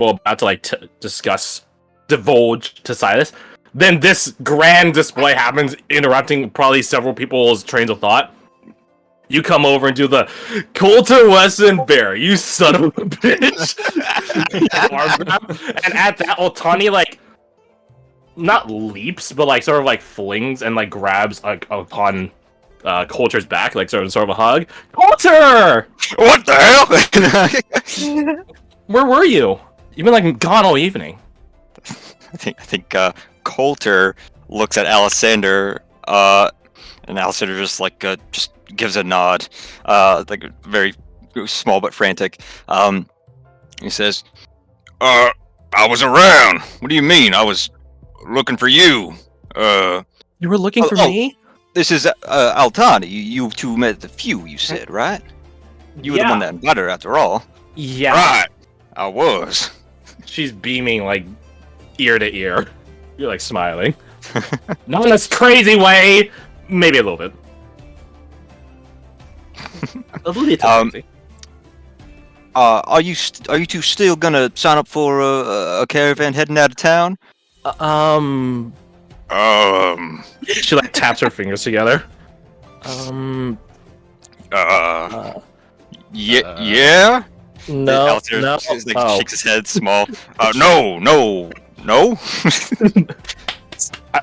well, about to like divulge to Silas. Then this grand display happens, interrupting probably several people's trains of thought. You come over and do the Coulter Wesson Bear, you son of a bitch. Arm grab. And at that, Otani like not leaps, but like sort of like flings and like grabs like upon Coulter's back, like sort of a hug. Coulter! What the hell? Where were you? You've been like gone all evening. I think Coulter looks at Alessander, and Alessander just gives a nod, like very small but frantic. He says, "I was around. What do you mean? I was looking for you. You were looking for me? This is Altani. You two met at the few, you said, right? You were the one that invited her, after all. Yeah. Right. I was. She's beaming like ear to ear. You're like smiling. Not in this crazy way. Maybe a little bit. A little bit crazy. Are you two still gonna sign up for a caravan heading out of town? She like taps her fingers together. Yeah. No. Shakes his head small. No.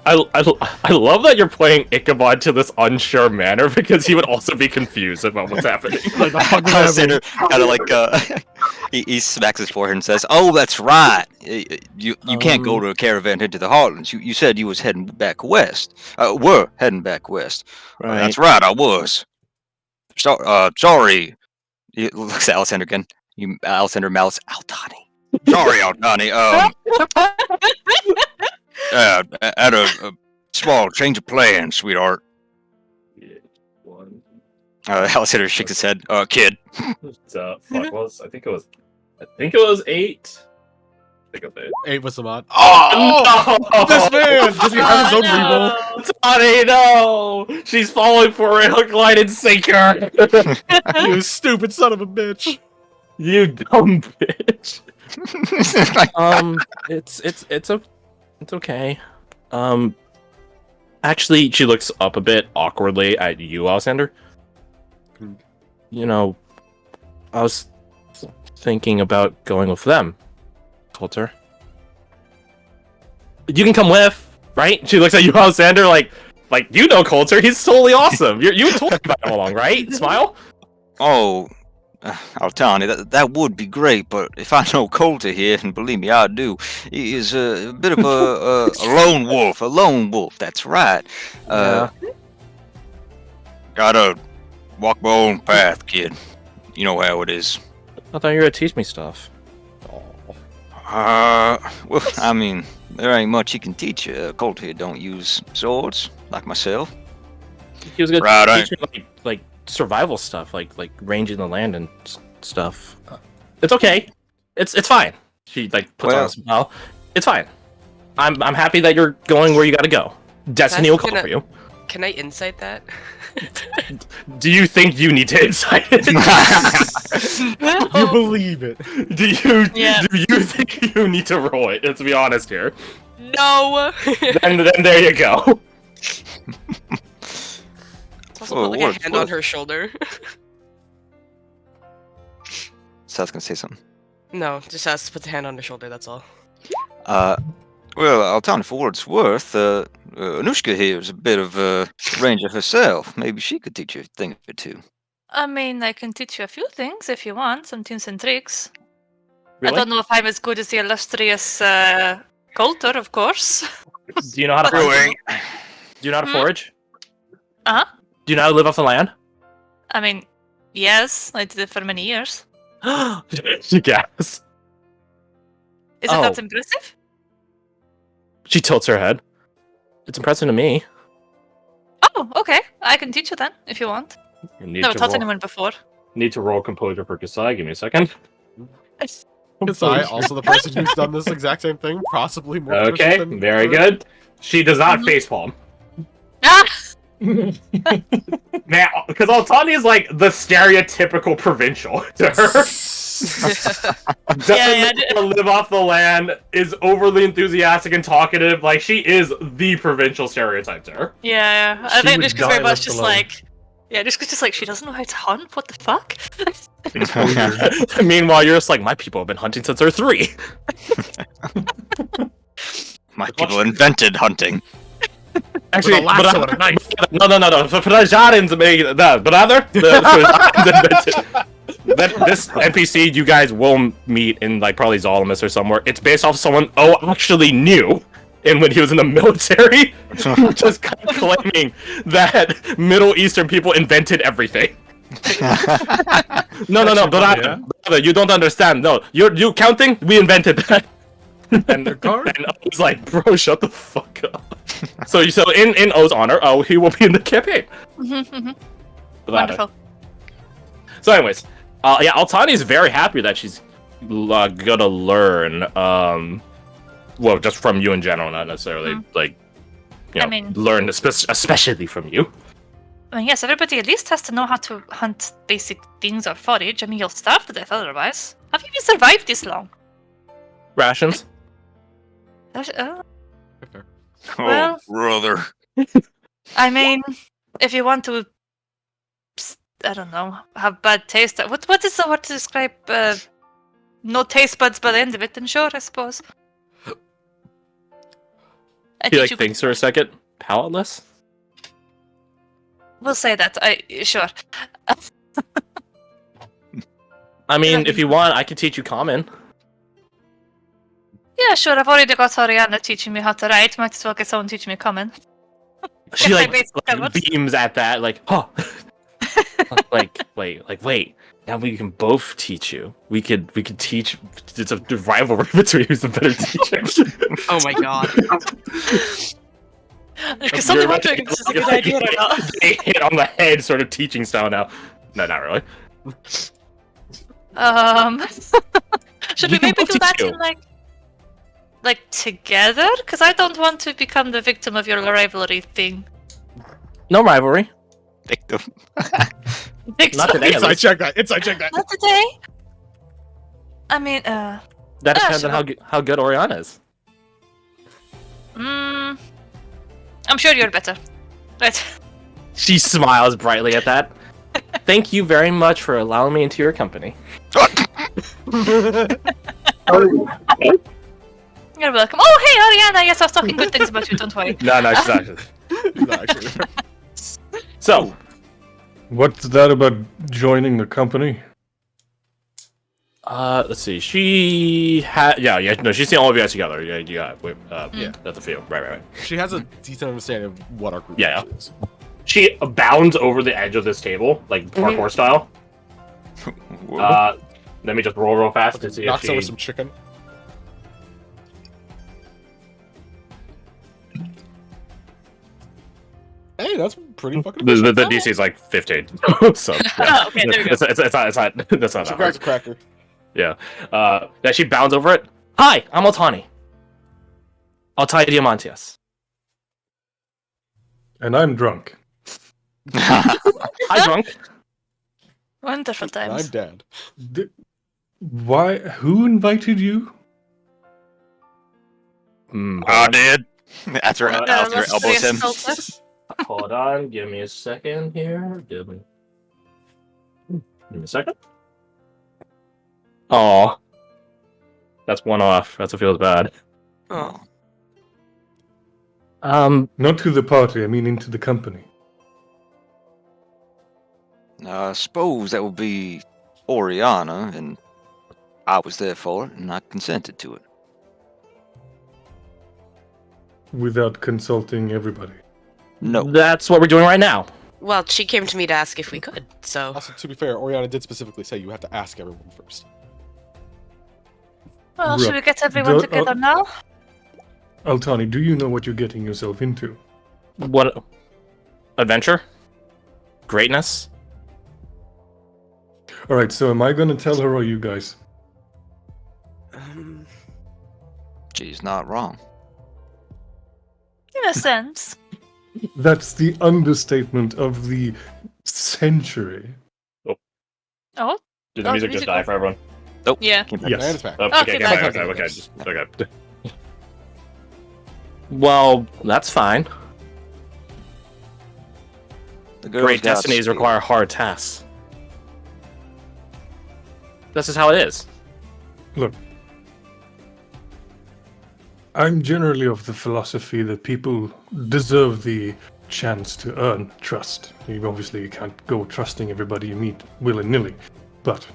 I love that you're playing Ichabod to this unsure manner because he would also be confused about what's happening. Like Alexander kind of like he smacks his forehead and says, "Oh, that's right. You can't go to a caravan into the Heartlands. You said you was heading back west. Were heading back west. Right. That's right. I was. Sorry." He looks at Alexander again. Alexander mouths, "Altani. Sorry, Altani. Had a small change of plans, sweetheart." Alexander shakes his head. Kid. Fuck was I think it was 8. I think it was 8. 8 was the mod. Oh no! This man! Does he have his own reroll? Tani, no! She's falling for a hook, line, and sinker! You stupid son of a bitch! You dumb bitch! It's okay. Actually, she looks up a bit awkwardly at you, Alexander. You know, I was thinking about going with them, Coulter. You can come with, right? She looks at you, Alexander, like you know Coulter. He's totally awesome. You told me about him all along, right? Smile. Oh, Altani, that would be great, but if I know Coulter here, and believe me, I do, he is a bit of a lone wolf. A lone wolf, that's right. Yeah. Gotta walk my own path, kid. You know how it is. I thought you were gonna teach me stuff. Well, I mean, there ain't much he can teach you. Coulter here don't use swords, like myself. He was gonna Right, teach me like survival stuff, like ranging the land and stuff. It's okay. It's fine. She like puts on a smile. It's fine. I'm happy that you're going where you gotta go. Destiny will call for you. Can I insight that? Do you think you need to insight it? You believe it. Do you think you need to roll it? Let's be honest here. No. Then there you go. It's also put like a hand on her shoulder. Seth's gonna say something. No, just has to put the hand on her shoulder. That's all. Well, I'll tell you for what it's worth. Anushka here is a bit of a ranger herself. Maybe she could teach you a thing or two. I mean, I can teach you a few things if you want, some tips and tricks. Really? I don't know if I'm as good as the illustrious Coulter, of course. Do you know how to forage? Do you know how to forage? Uh-huh. Do you know how to live off the land? I mean, yes, I did it for many years. She gasps. Is it that impressive? She tilts her head. It's impressive to me. Oh, okay. I can teach you then, if you want. Never taught anyone before. Need to roll composure for Kasai. Give me a second. Kasai, also the person who's done this exact same thing, possibly more. Okay, very good. She does not facepalm. Ah! Man, because Altani is like the stereotypical provincial to her. Doesn't want to live off the land, is overly enthusiastic and talkative. Like, she is the provincial stereotype there. Yeah, I She think would just die very much left just alone. like, yeah, just like she doesn't know how to hunt. What the fuck? Meanwhile, you're just like, my people have been hunting since they're 3. My people invented hunting. Actually, With a lasso and a knife. No. Prajarins made that, brother. This NPC you guys will meet in like probably Zolimus or somewhere. It's based off someone actually knew, and when he was in the military, just claiming that Middle Eastern people invented everything. No, brother, you don't understand. No, you counting? We invented that. And the card? And I was like, bro, shut the fuck up. So in O's honor, he will be in the campaign. Wonderful. So anyways, Altani is very happy that she's gonna learn, well, just from you in general, not necessarily, like, you know, I mean- learn especially from you. I mean, yes, everybody at least has to know how to hunt basic things or forage. I mean, you'll starve to death otherwise. Have you even survived this long? Rations? Oh, Well- brother. I mean, if you want to, I don't know, have bad taste. What is the word to describe no taste buds by the end of it? Then sure, I suppose. He like thinks for a second. Palateless? We'll say that. Sure. I mean, if you want, I can teach you common. Yeah, sure. I've already got Oriana teaching me how to write. Might as well get someone teaching me common. She I like, basically would. beams at that, like, huh. wait. Now we can both teach you. We could teach. It's a rivalry between who's the better teacher. Oh my god. Because somebody wondering if this is a good idea or not. They hit on the head, sort of teaching style now. No, not really. Should We we can maybe both do teach that you. in like together? Because I don't want to become the victim of your rivalry thing. No rivalry. Victim. Victim? Not today. Inside check that. Inside check that. Not today. I mean, That depends on how good Oriana is. I'm sure you're better. Right. She smiles brightly at that. Thank you very much for allowing me into your company. You're welcome. Oh, hey, Ariana. Yes, I was talking good things about you. Don't worry. No, she's actually. No, actually. So, What's that about joining the company? let's see. She had, no, she's seen all of you guys together. Yeah, you got, Yeah. that's a few. Right. She has a decent understanding of what our group Yeah. is. She bounds over the edge of this table, like parkour style. Let me just roll real fast to see if Knocks over she. some chicken. Hey, that's pretty fucking. The efficient. DC is like 15, so yeah. Oh, okay, there we go. It's not that's not She that cracks hard. a cracker. Yeah. Yeah, she bounds over it. Hi, I'm Altani. Altani Diamantias. And I'm drunk. Hi, drunk. Wonderful And times. I'm dead. Why? Who invited you? I did. After let's elbows him. Hold on, give me a second here. Give me a second. Aw. That's one off. That's what feels bad. Oh. Not to the party, I mean into the company. I suppose that would be Oriana, and I was there for it, and I consented to it. Without consulting everybody. No. That's what we're doing right now. Well, she came to me to ask if we could, so. Also, to be fair, Oriana did specifically say you have to ask everyone first. Well, should we get everyone together now? Altani, do you know what you're getting yourself into? What? Adventure? Greatness? Alright, so am I gonna tell her or you guys? She's not wrong. In a sense. That's the understatement of the century. Oh? Did the Oh, music the just music die for everyone? Nope. Yeah. Came back. Yes. And it's back. Oh, Okay, okay. Well, that's fine. The girl's Great got destinies speed. require hard tasks. This is how it is. Look, I'm generally of the philosophy that people deserve the chance to earn trust. You obviously can't go trusting everybody you meet willy-nilly, but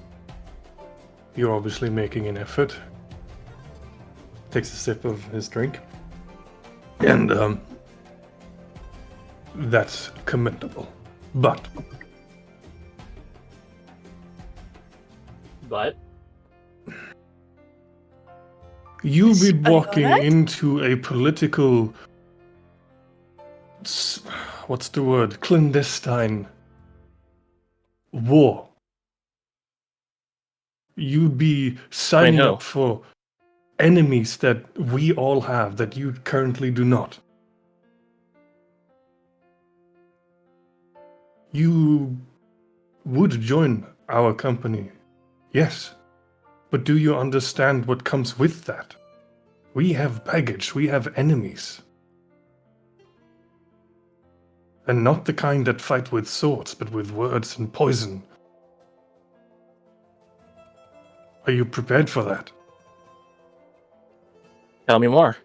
you're obviously making an effort. Takes a sip of his drink. And, that's commendable. But you'll be Are you walking alright? into a political, what's the word, clandestine war. You'd be signing who? up for enemies that we all have that you currently do not. You would join our company, yes. But do you understand what comes with that? We have baggage, we have enemies. And not the kind that fight with swords, but with words and poison. Are you prepared for that? Tell me more.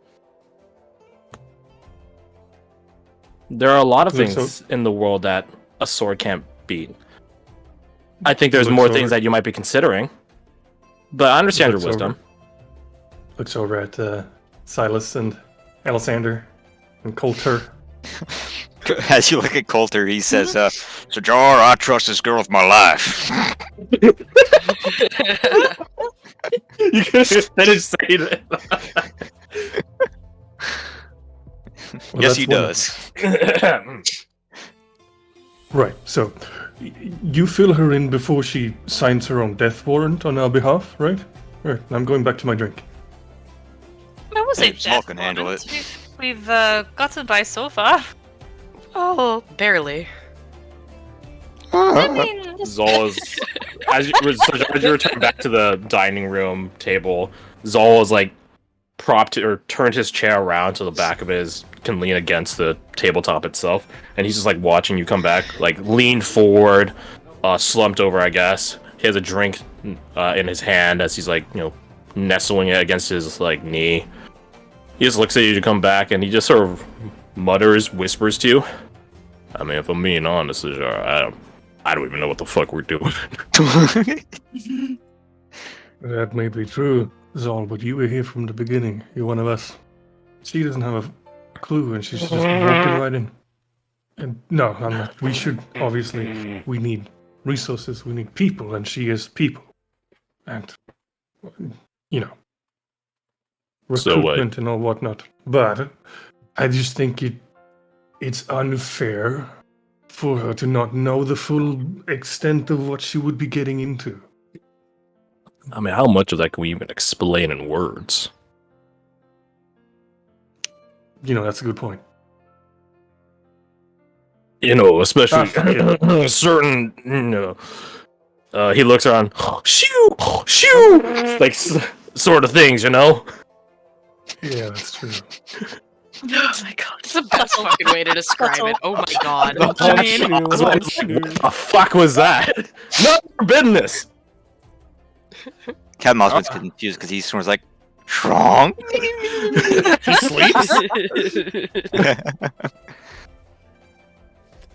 There are a lot of Look, things in the world that a sword can't beat. I think there's Look, more so- things that you might be considering. But I understand your Looks over- wisdom. Looks over at Silas and Alexander and Coulter. As you look at Coulter, he says, "So Jar, I trust this girl with my life." You could just finish saying it. Well, Yes, that's he one of does. Right, so you fill her in before she signs her own death warrant on our behalf, right? Right, I'm going back to my drink. I was Hey, a Saul death can handle moment. it. We've gotten by so far. Oh, barely. I mean, Zola's as you return back to the dining room table, Zola's like propped or turned his chair around so the back of his can lean against the tabletop itself, and he's just like watching you come back, like leaned forward, slumped over, I guess. He has a drink in his hand as he's like, nestling it against his like knee. He just looks at you to come back, and he just sort of whispers to you. I mean, if I'm being honest, I don't even know what the fuck we're doing. That may be true, Zol, but you were here from the beginning. You're one of us. She doesn't have a clue, and she's just walking right in. And no, I'm not. We should, obviously, we need resources, we need people, and she is people. And, So what? recruitment and all whatnot. But I just think it's unfair for her to not know the full extent of what she would be getting into. I mean, how much of that can we even explain in words? That's a good point. Especially certain, he looks around, shoo, shoo, like sort of things, Yeah, that's true. oh my god. It's the best fucking way to describe it. Oh my god. I mean, what the fuck was that? Not forbidden this. Cat Mouse gets confused because he snorts like, "Strong." He sleeps.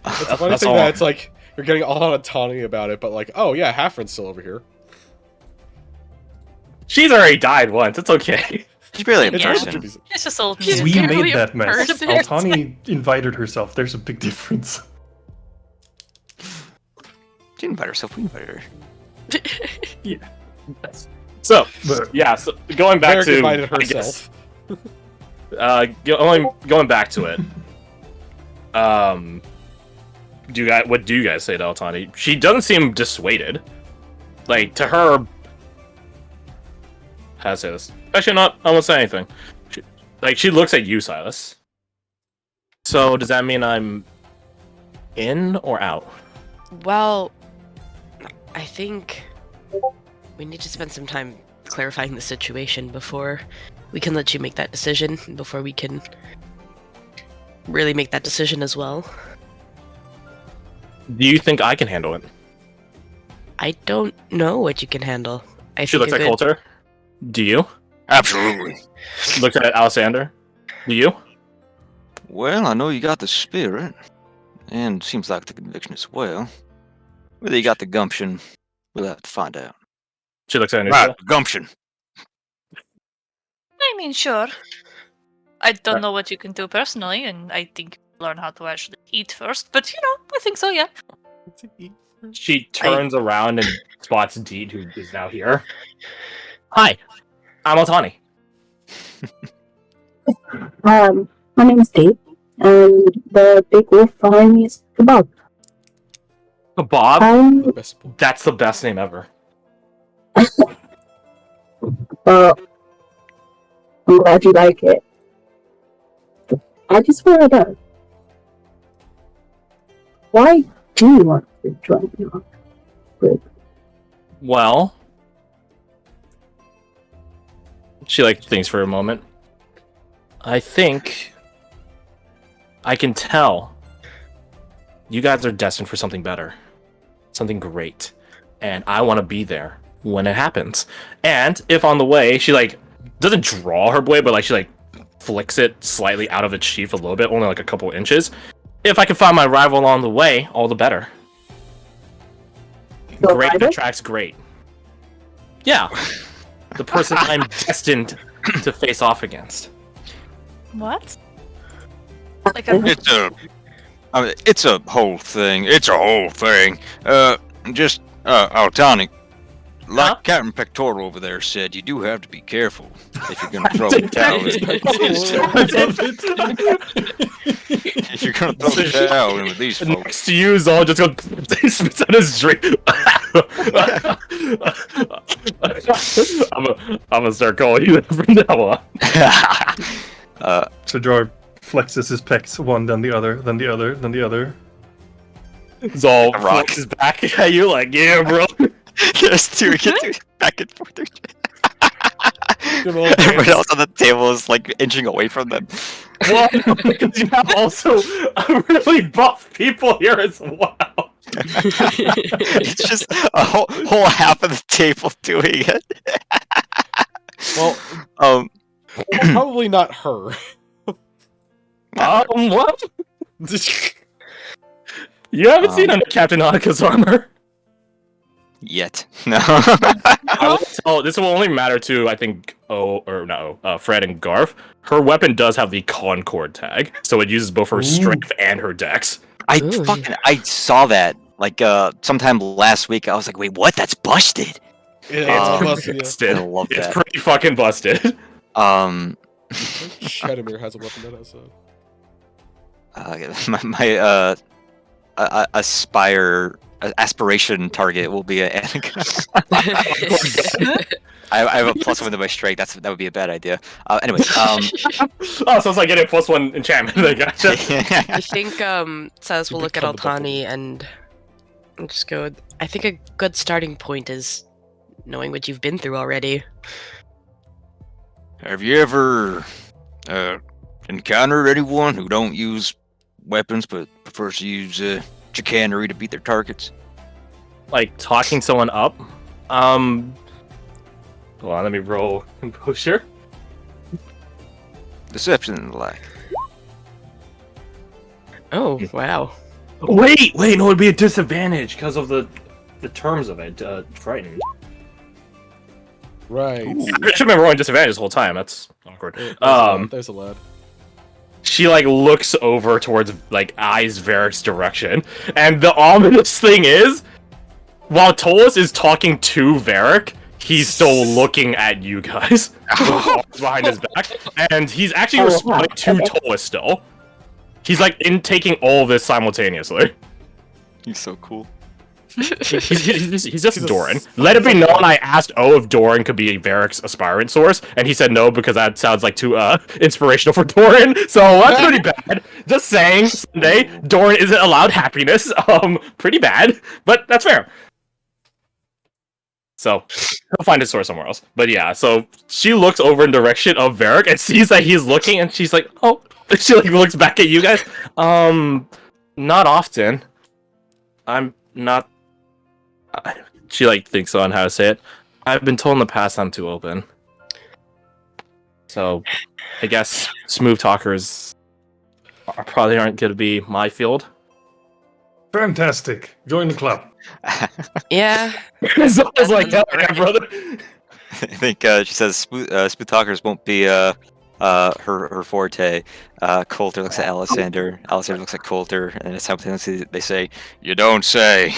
It's a funny That's thing all. that it's like you're getting all on autonomy about it, but like, oh yeah, Halfren's still over here. She's already died once. It's okay. She's barely a It's Yeah. hard to person. be- It's just old He's news. We barely made a that mess. person. Altani invited herself. There's a big difference. She didn't invite herself. We invited her. So, But yeah. So going back Merrick to invited I guess, herself. going back to it. What do you guys say to Altani? She doesn't seem dissuaded. Like to her, how to say this? Actually, not. I won't say anything. She looks at you, Silas. So does that mean I'm in or out? Well, I think We need to spend some time clarifying the situation before we can let you make that decision, before we can really make that decision as well. Do you think I can handle it? I don't know what you can handle. She looks at Coulter. Do you? Absolutely. Looks at Alexander. Do you? Well, I know you got the spirit, and seems like the conviction as well. Whether you got the gumption, we'll have to find out. She looks at Anusha. Right, gumption. I mean, sure. I don't know what you can do personally, and I think you learn how to actually eat first. But I think so. Yeah. She turns around and spots Deed, who is now here. Hi, I'm Otani. My name's Dave, and the big wolf behind me is Kebab. Kebab? That's the best name ever. Well, I'm glad you like it. I just want to know, why do you want to join your group? Well, she thinks for a moment. I think I can tell you guys are destined for something better, something great, and I want to be there when it happens. And if on the way she doesn't draw her blade, but she flicks it slightly out of its sheath a little bit, only a couple inches. If I can find my rival along the way, all the better. Great attracts great. Yeah, the person I'm destined to face off against. What? It's a whole thing. It's a whole thing. Altani, like Captain Pectoral over there said, you do have to be careful if you're going to throw the towel in. If you're going to throw the towel in with these folks. Next to you, Zol just goes, spits out his drink. I'm gonna start calling you that from now on. So Jor flexes his pecs, one, then the other, then the other, then the other. Zol flexes back at you yeah, bro. There's two, we can do back and forth. Everyone else on the table is inching away from them. Well, because you have also really buff people here as well. It's just a whole half of the table doing it. Well, probably not her. What? You haven't seen under Captain Hanaka's armor? Yet. No. This will only matter to, I think, Fred and Garth. Her weapon does have the Concord tag, so it uses both her strength and her dex. I saw that sometime last week. I was like, wait, what? That's busted. Yeah, it's pretty busted. I love that. It's pretty fucking busted. Shadowmere has a weapon that has my aspiration target will be Anakin. I have a +1 to my strength. That would be a bad idea. Anyway. So it's like getting +1 enchantment. Gotcha. I think Saz will look at Altani and just go. I think a good starting point is knowing what you've been through already. Have you ever encountered anyone who don't use weapons but prefers to use chicanery to beat their targets? Talking someone up? Hold on, let me roll composure. Deception and the like. Oh, wow. Wait, no, it'd be a disadvantage because of the terms of it. Frightened. Right. I should have been rolling disadvantage this whole time. That's awkward. There's a lad. She looks over towards eyes Varric's direction, and the ominous thing is, while Tolos is talking to Varric, he's still looking at you guys behind his back, and he's actually responding to Tolos still. He's taking all of this simultaneously. He's so cool. He's just Doran. Let it be known I asked if Doran could be Varric's aspirant source, and he said no because that sounds too inspirational for Doran. So that's pretty bad. Just saying, Sunday, Doran isn't allowed happiness. Pretty bad, but that's fair. So he'll find his source somewhere else. But yeah, so she looks over in direction of Varric and sees that he's looking, and she's like, "Oh." She like looks back at you guys. Not often. I'm not. She like thinks on how to say it. I've been told in the past I'm too open. So, I guess smooth talkers probably aren't going to be my field. Fantastic. Join the club. Yeah. So I was like, hell yeah, brother. I think she says smooth talkers won't be her forte. Coulter looks at Alessander. Alessander looks at Coulter, and it's something they say, "You don't say."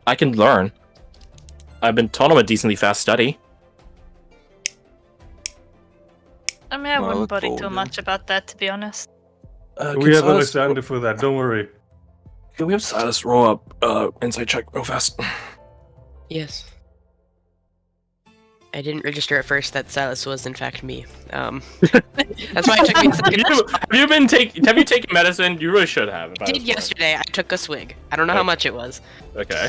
I can learn. I've been told I'm a decently fast study. I mean, I Well, wouldn't worry too golden. much about that, to be honest. We have Alexander for that, don't worry. Can we have Silas roll up insight check real fast? Yes. I didn't register at first that Silas was in fact me. That's why it took me a second. Have you taken medicine? You really should have. I did yesterday. I took a swig. I don't know how much it was. Okay.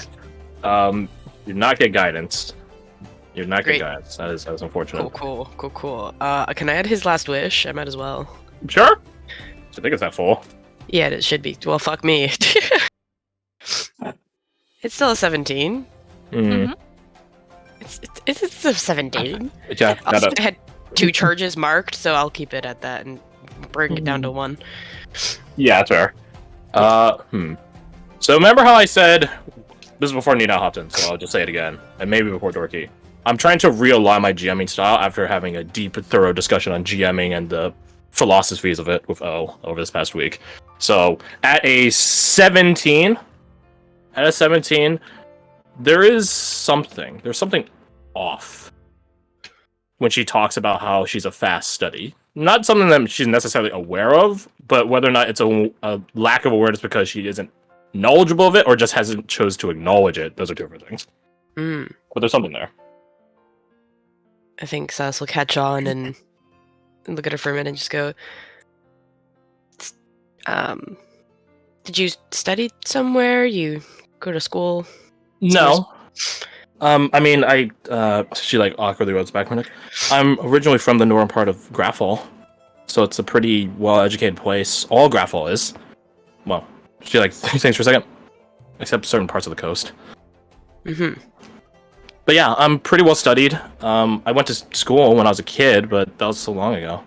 You're not get guidance. You're not Great. get guidance. That is unfortunate. Cool. Can I add his last wish? I might as well. Sure. I think it's that full. Yeah, it should be. Well, fuck me. It's still a 17. Mm. It's a 17. Yeah. Also, I had 2 charges marked, so I'll keep it at that and bring it down to 1. Yeah, that's fair. So remember how I said this is before Nina hopped in, so I'll just say it again, and maybe before Dorky. I'm trying to realign my GMing style after having a deep, thorough discussion on GMing and the philosophies of it with O over this past week. So at a 17, there's something off when she talks about how she's a fast study. Not something that she's necessarily aware of, but whether or not it's a lack of awareness because she isn't knowledgeable of it or just hasn't chose to acknowledge it. Those are 2 different things. But there's something there. I think Silas will catch on and look at her for a minute and just go, did you study somewhere? You go to school? No. I mean, she like awkwardly rolls back a minute. I'm originally from the northern part of Graffall, so it's a pretty well-educated place. All Graffall is. Well, she like thinks for a second, except certain parts of the coast. Mm-hmm. But yeah, I'm pretty well studied. I went to school when I was a kid, but that was so long ago.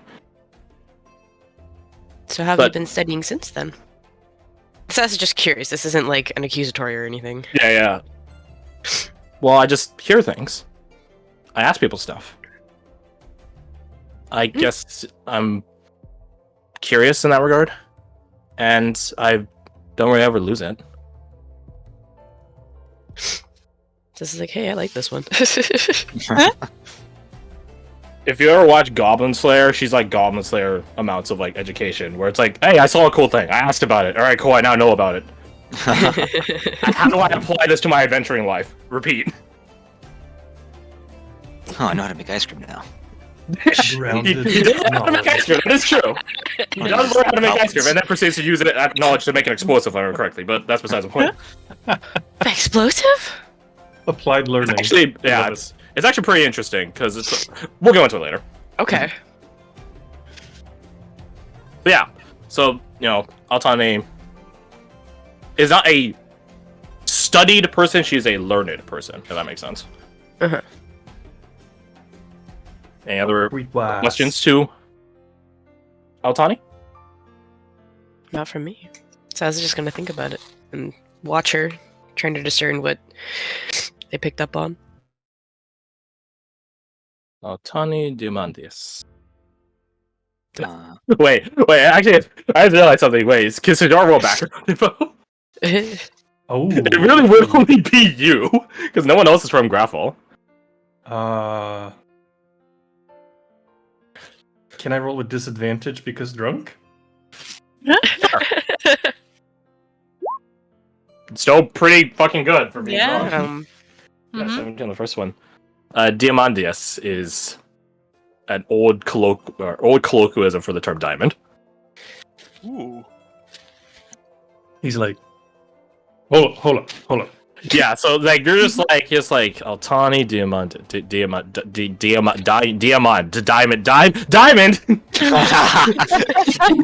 So how have you been studying since then? So I was just curious. This isn't like an accusatory or anything. Yeah. Well, I just hear things. I ask people stuff. I guess I'm curious in that regard, and I don't really ever lose it. This is like, hey, I like this one. If you ever watch Goblin Slayer, she's like Goblin Slayer amounts of like education, where it's like, hey, I saw a cool thing. I asked about it. All right, cool. I now know about it. How do I apply this to my adventuring life? Repeat. Oh, I know how to make ice cream now. He does learn how to make ice cream. That is true. He does learn how to make ice cream, and then proceeds to use it knowledge to make an explosive, if I remember correctly. But that's besides the point. Explosive? Applied learning. Actually, yeah, it's actually pretty interesting because we'll go into it later. Okay. But yeah, so Altani is not a studied person; she's a learned person. If that makes sense. Uh-huh. Any other questions to Altani? Not from me. So I was just gonna think about it and watch her, trying to discern what they picked up on. Altani Diamantis. Uh, Wait, actually, I just realized something. Wait, can Sidar roll back info? Oh. It really would only be you, because no one else is from Graffall. Can I roll with disadvantage because drunk? Still pretty fucking good for me. Yeah. Drunk. Yeah, Mhm. 17 on the first one. Diamandius is an old colloquialism for the term diamond. Ooh. He's like, hold up. Yeah, so like you're just like Altani, diamond.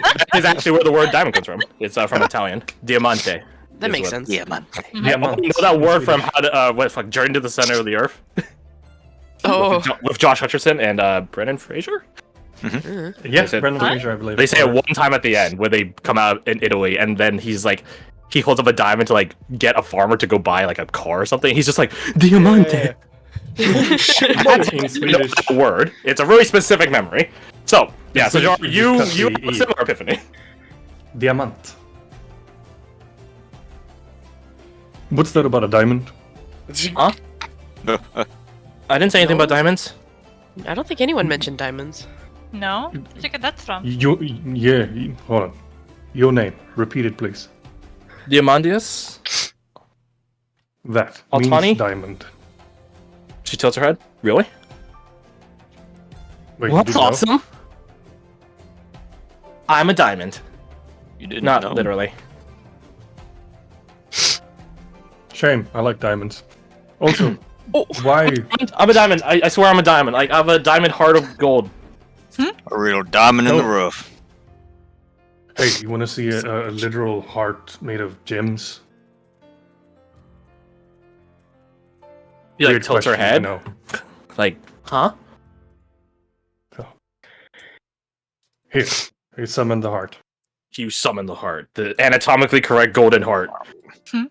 That is actually where the word diamond comes from. It's from Italian. Diamante. That is makes what- sense. You know that word from how to journey to the center of the earth Oh. with Josh Hutcherson and Brendan Fraser. Yes, They Brendan said- Fraser, I believe. They say it one time at the end where they come out in Italy, and then he's like, he holds up a diamond to like get a farmer to go buy like a car or something. He's just like Diamante. in Swedish. That word. It's a really specific memory. So yeah, so Swedish, you just you cut have the a E. similar epiphany. Diamant. What's that about a diamond? Huh? I didn't say anything about diamonds. I don't think anyone mentioned diamonds. No? Where'd you get that from? Hold on. Your name. Repeat it, please. Diamandius. That Altani? means diamond. She tilts her head. Really? Wait, Well, did that's you know? awesome. I'm a diamond. You didn't Not know. literally. Shame. I like diamonds. Also, Oh. why? I'm a diamond. I swear I'm a diamond. Like I have a diamond heart of gold. A real diamond in the No. rough. Hey, you want to see a literal heart made of gems? He like Weird tilts her question, I head. know. Like, huh? Here, summon the heart. You summon the heart, the anatomically correct golden heart. Hmm.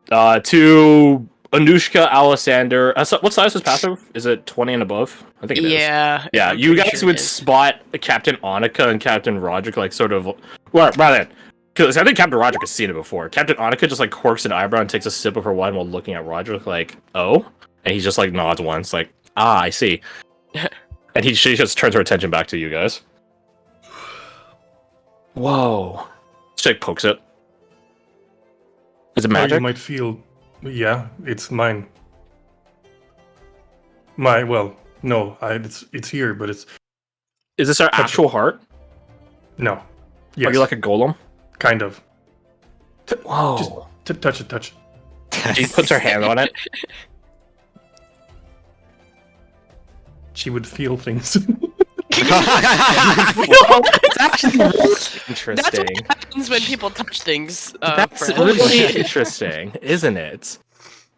To Anushka, Alessander. What size is passive? Is it 20 and above? I think it is. Yeah. Yeah, I'm you pretty guys sure would it is. spot Captain Annika and Captain Roderick, like sort of. Well, rather, because I think Captain Roderick has seen it before. Captain Annika just like quirks an eyebrow and takes a sip of her wine while looking at Roderick, like, oh, and he just like nods once, like, ah, I see. And she just turns her attention back to you guys. Whoa. She like pokes it. Is it Or magic? you might feel, yeah, it's mine. No, it's here, but it's Is this our actual heart? no. Yes, Are you like a golem? kind of. Whoa. Just touch it. She puts her hand on it. She would feel things. It's actually really interesting. That's what happens when people touch things. That's Fred. really interesting, isn't it?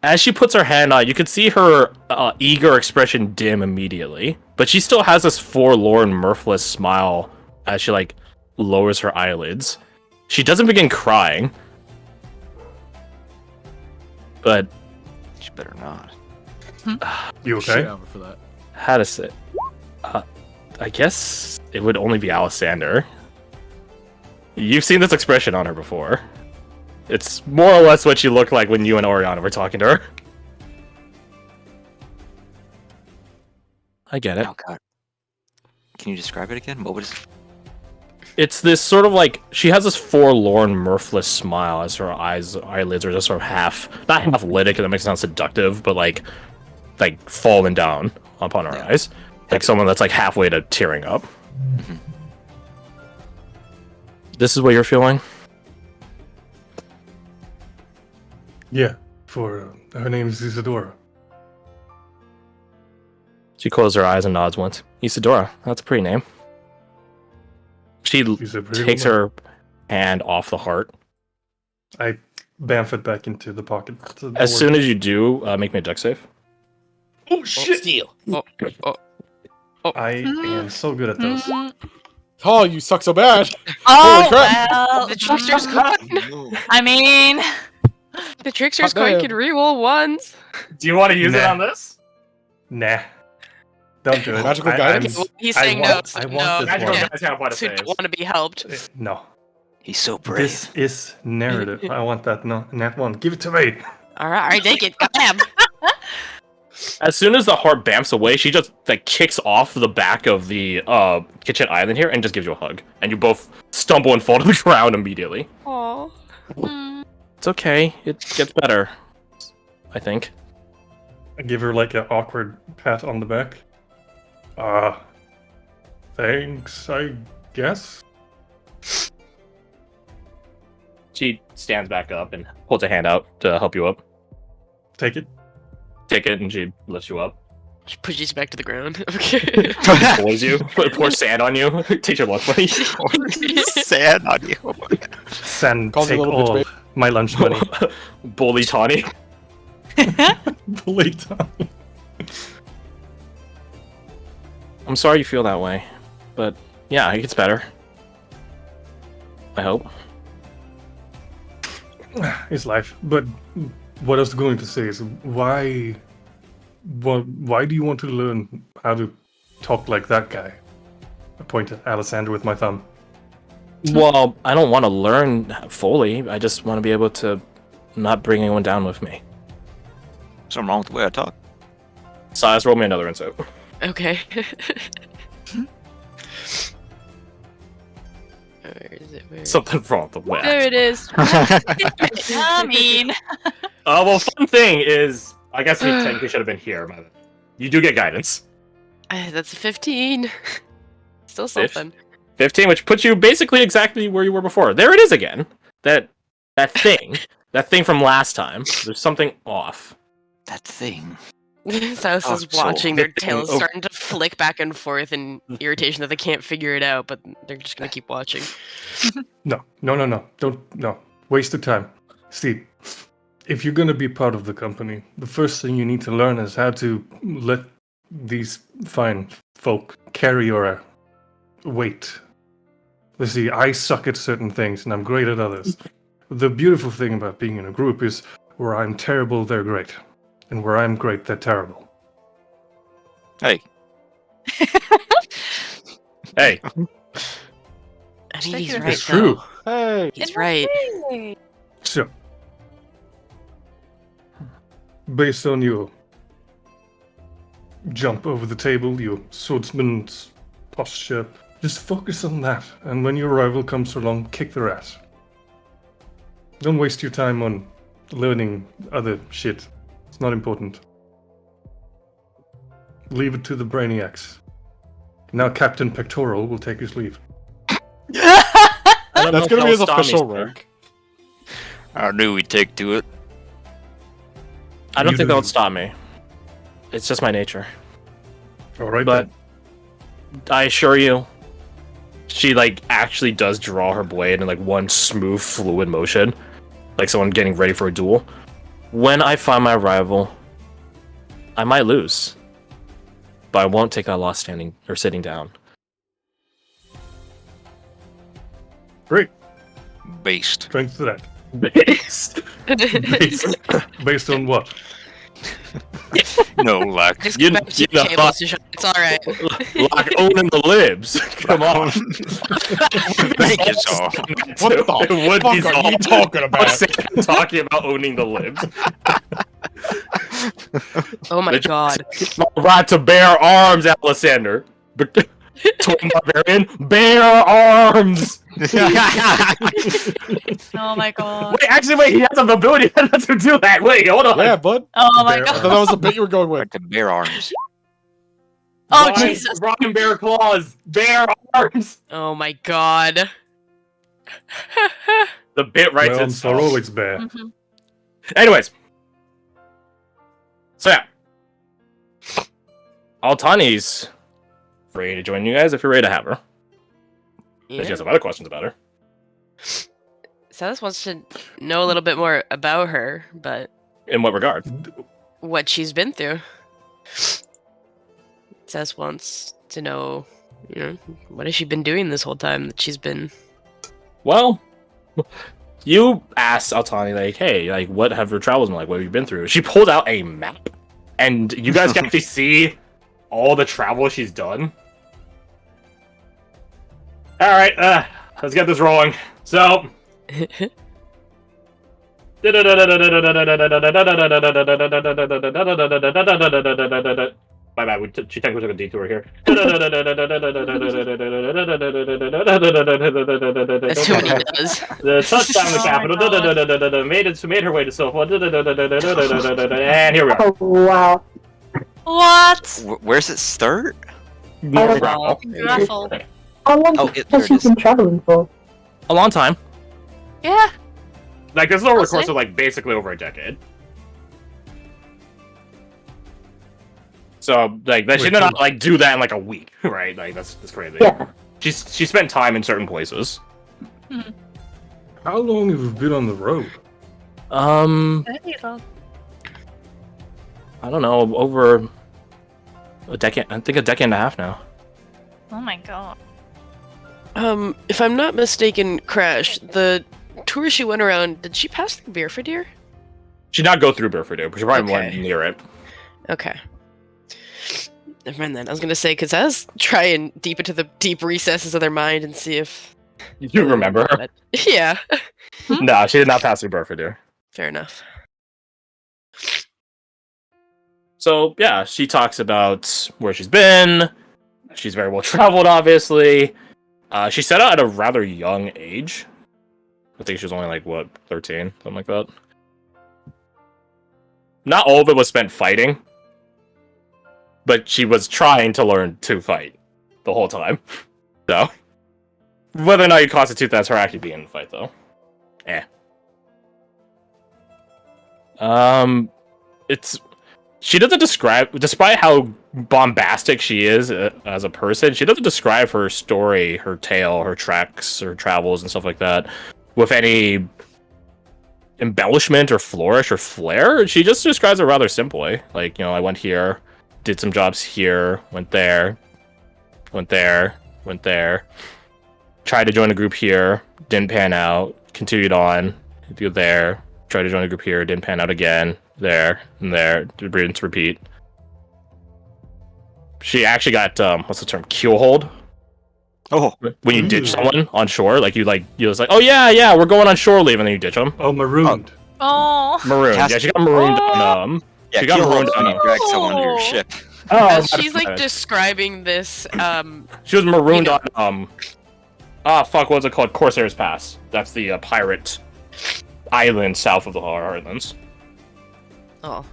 As she puts her hand on, you can see her eager expression dim immediately, but she still has this forlorn, mirthless smile as she like lowers her eyelids. She doesn't begin crying, but You better not. You Shit okay? out for that. how to say? I guess it would only be Alessander. You've seen this expression on her before. It's more or less what she looked like when you and Oriana were talking to her. I get it. Oh god. Can you describe it again? What was it? It's this sort of like she has this forlorn, mirthless smile as her eyelids are just sort of not half lit, because that makes it sound seductive, but like falling down upon her Yeah. eyes, like someone that's like halfway to tearing up. Mhm. This is what you're feeling. Yeah. For her name is Isadora. She closes her eyes and nods once. Isadora, that's a pretty name. She She's a pretty takes woman. her hand off the heart. I bamf it back into the pocket. As soon as you do, make me a dex save. Oh shit! Steal. I am so good at those. Oh, you suck so bad. Oh, crap. well. The trickster's coin. I mean, The trickster's Hot coin damn. can reroll ones. Do you want to use it Nah. on this? Nah. Don't do it. Magical I- guidance? I'm- He's I saying want- no. I want no. this Magical one. guys can't apply to Who don't saves. want to be helped. No. He's so brave. This is narrative. I want that nat one. Give it to me. All right, take it. Goddamn. As soon as the heart bamps away, she just like kicks off the back of the kitchen island here and just gives you a hug. And you both stumble and fall to the ground immediately. Aww. mm, It's okay. It gets better. I think. I give her like an awkward pat on the back. Thanks, I guess. She She stands back up and holds a hand out to help you up. Take it. Take it, and she lifts you up. She pushes you back to the ground. Okay. Pours you. Pours sand on you. Takes your lunch money. Sand on you. Sand, Calls you take a little bitch, all babe. my lunch money. Bully Tawny. Bully Tawny. I'm sorry you feel that way, but yeah, it gets better. I hope. It's life. But what I was going to say is why do you want to learn how to talk like that guy? I point at Alessander with my thumb. Well, I don't want to learn fully. I just want to be able to not bring anyone down with me. Something wrong with the way I talk. Silas, roll me another insight. Okay. Where is it? Where is it? Something wrong with the way. There it is. I mean, Well, fun thing is, I guess you technically should have been here. But you do get guidance. That's a 15. Still something. 15, which puts you basically exactly where you were before. There it is again. That thing. That thing from last time. There's something off. That thing. Silas is so watching their the thing tails over- starting to flick back and forth in irritation that they can't figure it out, but they're just gonna keep watching. No. Don't waste the time. Steve, if you're gonna be part of the company, the first thing you need to learn is how to let these fine folk carry your weight. You see, I suck at certain things and I'm great at others. The beautiful thing about being in a group is where I'm terrible, they're great. And where I'm great, they're terrible. Hey, Hey, I mean, he's It's right. true. Though. Hey. He's right. So, based on your jump over the table, your swordsman's posture, just focus on that. And when your rival comes along, kick their ass. Don't waste your time on learning other shit. It's not important. Leave it to the brainiacs. Now Captain Pectoral will take his leave. I don't know That's if gonna be his they'll stop me, official sir. rank. I knew we'd take to it. I don't You think do they'll you. stop me. It's just my nature. Alright, But I assure you, she actually does draw her blade in one smooth, fluid motion, like someone getting ready for a duel. When I find my rival, I might lose, but I won't take a loss standing or sitting down. Great. Based. Strength to that. Based. Based on what? No luck. Just You- go back to you your know, tables to shut. It's alright. Owning the libs. Come on. Thank you, Saul. What the It would be fuck are you Saul. talking about? I'm talking about owning the libs. Oh my god. Right to bear arms, Alessander. Torn barbarian, bear arms. oh my god. Wait, he has an ability that lets him do that. Wait, hold on. Yeah, bud. Oh my Bear I thought god. that was the bit you were going with. Right to bear arms. Oh Ryan- Jesus. Ryan bear claws, bear arms. Oh my god. The bit writes My arms are itself. always bare. Mhm. Anyways. So yeah. Altani's free to join you guys if you're ready to have her. If you Yeah. have some other questions about her. Silas wants to know a little bit more about her, but In what regard? what she's been through. Silas wants to know, what has she been doing this whole time that she's been... Well, you asked Altani, hey, what have your travels been like? What have you been through? She pulled out a map, and you guys can actually see all the travel she's done. Alright, let's get this rolling. So... My bad, she technically took a detour here. That's what he does. The touchdown in the Oh my capital. Made her way to Sofa. And here we are. Oh wow. What? Where's it start? More Oh, gravel. Raffle. How long Oh, there has it she is. been traveling for? A long time. Yeah. Like, this is over the I'll course say. of, like, basically over a decade. So, like, she did not, like, do that in, like, a week, right? Like, that's crazy. Yeah. She spent time in certain places. How long have you been on the road? Very long. I don't know, over a decade. I think a decade and a half now. Oh my god. If I'm not mistaken, Crash, the tour she went around, did she pass through Beerfidir? She did not go through Burford, but she probably Okay. went near it. Okay. Never mind then. I was gonna say, because I was trying deep into the deep recesses of their mind and see if... You remember her? Yeah. No, she did not pass through Burford. Fair enough. So, yeah, she talks about where she's been. She's very well traveled, obviously. She set out at a rather young age. I think she was only, like, what, 13? Something like that. Not all of it was spent fighting. But she was trying to learn to fight the whole time. So, whether or not you constitute that's her actually being in the fight, though. It's... She doesn't describe, despite how bombastic she is as a person, she doesn't describe her story, her tale, her treks, her travels, and stuff like that with any embellishment or flourish or flair. She just describes it rather simply. Like, I went here, did some jobs here, went there, went there, went there, tried to join a group here, didn't pan out, continued on, go there, tried to join a group here, didn't pan out again. There and there, rinse, repeat. She actually got what's the term? Keel hold. Oh, When you ditch someone on shore, you was like, oh yeah, we're going on shore leave, and then you ditch them. Oh, marooned. Oh. Marooned. Yeah, she got marooned on yeah, she got keel marooned holds when on you drag someone to your ship. As she's like describing this, she was marooned on fuck, what's it called? Corsair's Pass. That's the pirate island south of the Heartlands. Oh.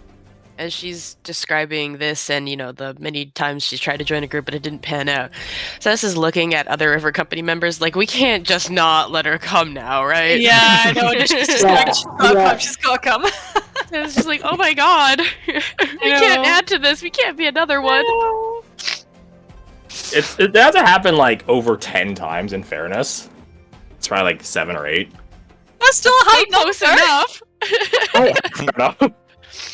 As she's describing this and, the many times she's tried to join a group but it didn't pan out. So this is looking at other River Company members like, we can't just not let her come now, right? Yeah, I know. She's gotta come. And it's just like, oh my god. We can't add to this. We can't be another one. It hasn't happened over 10 times, in fairness. It's probably 7 or 8. That's still a high Close number. enough. Fair enough.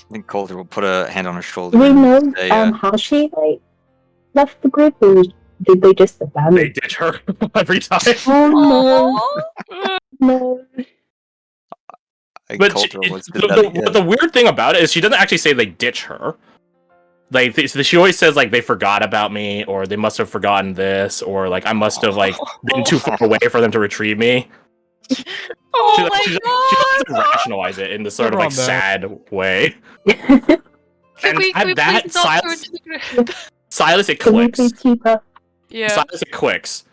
I think Coulter will put a hand on her Do shoulder. we know and say, how she left the group, or did they just abandon? They ditch her every time. Oh Aw. no! I think But Coulter was the weird thing about it is she doesn't actually say they ditch her. She always says they forgot about me, or they must have forgotten this, or I must have been too far away for them to retrieve me. Oh my She god. doesn't rationalize it in this sort Never of on that. sad way. Can And we at that, please not go into the group? Silas, it Can we clicks. please keep up? Yeah. Silas, it clicks.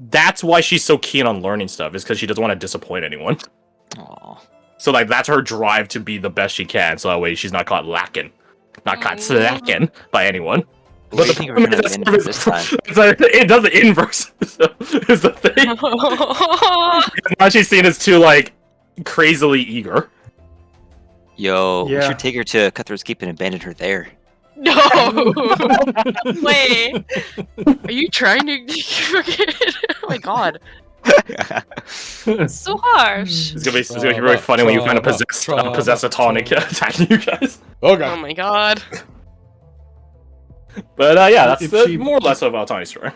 That's why she's so keen on learning stuff, is because she doesn't want to disappoint anyone. Aw. So that's her drive to be the best she can, so that way she's not caught lacking. Not caught slacking by anyone. What do you the think we're gonna problem win is this time? it does the inverse. Is the thing. Now she's seen as too crazily eager. Yo, we Yeah. should take her to Cutthroat's Keep and abandon her there. No. Wait. Are you trying to? Oh my god. So harsh. It's gonna be really funny when you kind of possess a tonic attacking you guys. Okay. Oh my god. But yeah, that's If she- more or less of Altani's story.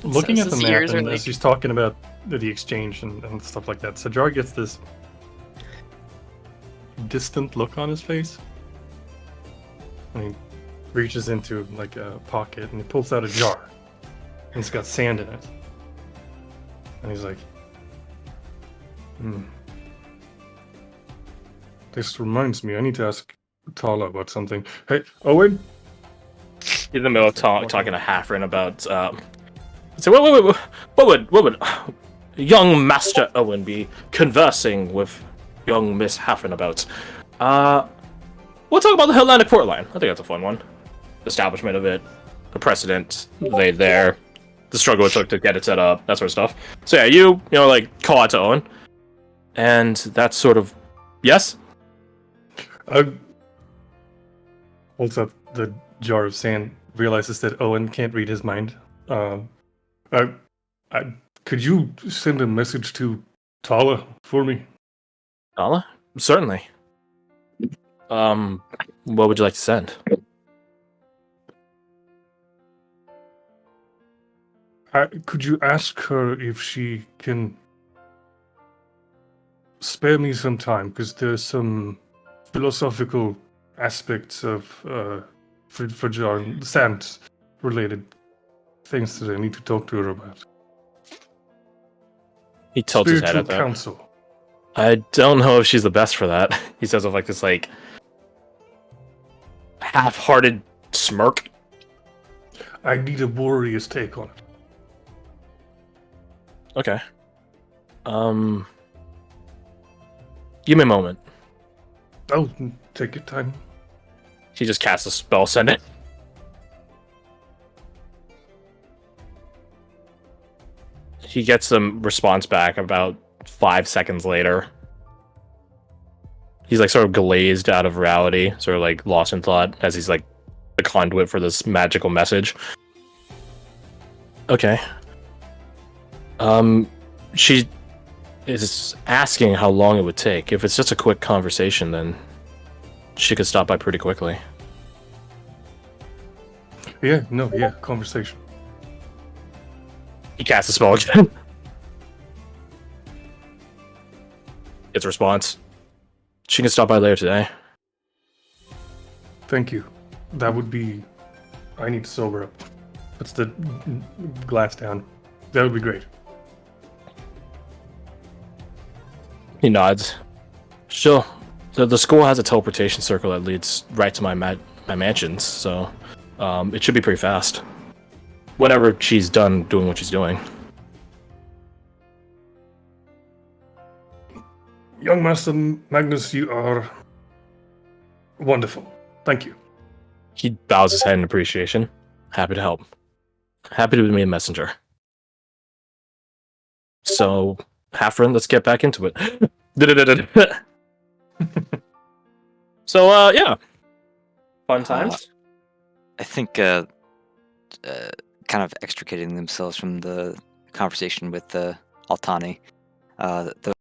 Looking So at the his map ears are and as he's talking about the exchange and stuff like that, Sajar gets this distant look on his face. And he reaches into a pocket and he pulls out a jar. And it's got sand in it. And he's like, This reminds me, I need to ask Tala about something. Hey, Owen? In the middle of talking to Hafren about so what would young Master Owen be conversing with young Miss Hafren about? We'll talk about the Hellenic Port Line. I think that's a fun one. The establishment of it, the precedent laid there, the struggle it took to get it set up, that sort of stuff. So yeah, you call out to Owen. And that's sort of yes. Holds up the jar of sand, realizes that Owen can't read his mind. I, could you send a message to Tala for me? Nala? Certainly. What would you like to send? Could you ask her if she can spare me some time? Because there's some philosophical aspects of John Sand related things that I need to talk to her about. He tilts his head Spiritual at that. counsel. I don't know if she's the best for that. He says with like this half-hearted smirk. I need a warrior's take on it. Okay. Give me a moment. Oh, take your time. He just casts a spell, send it. He gets some response back about 5 seconds later. He's like sort of glazed out of reality, sort of like lost in thought as he's like the conduit for this magical message. Okay. She is asking how long it would take. If it's just a quick conversation, then she could stop by pretty quickly. Yeah, conversation. He casts a spell again. Gets a response. She can stop by later today. Thank you. That would be... I need to sober up. Puts the glass down. That would be great. He nods. Sure. The school has a teleportation circle that leads right to my mansions, so it should be pretty fast. Whenever she's done doing what she's doing. Young Master Magnus, you are wonderful. Thank you. He bows his head in appreciation. Happy to help. Happy to be a messenger. So, Halfrin, let's get back into it. So, yeah. Fun times. I think kind of extricating themselves from the conversation with Altani, the